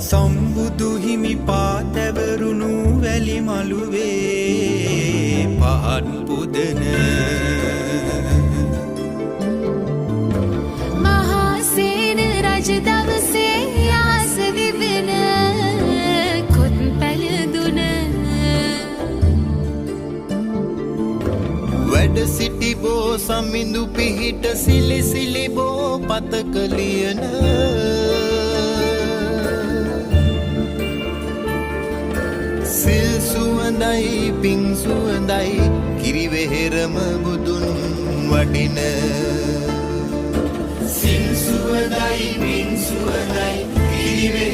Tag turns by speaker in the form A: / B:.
A: සම්බුදු හිමි පාතැවරුණු වැලි මළුවේ පහන් පුදන
B: මහාසේන රජ දවසේ ආස විවෙන කොත් පැළදුන
A: වැඩ සිටි බෝ සමිඳු පිහිට සිලි සිලි බෝ පතක ලියන සිල් සුවඳයි පිං සුවඳයි කිරිවෙහෙරම බුදුන් වඩින සිල් සුවඳයි පිං සුවඳයි කිරිවෙහෙරම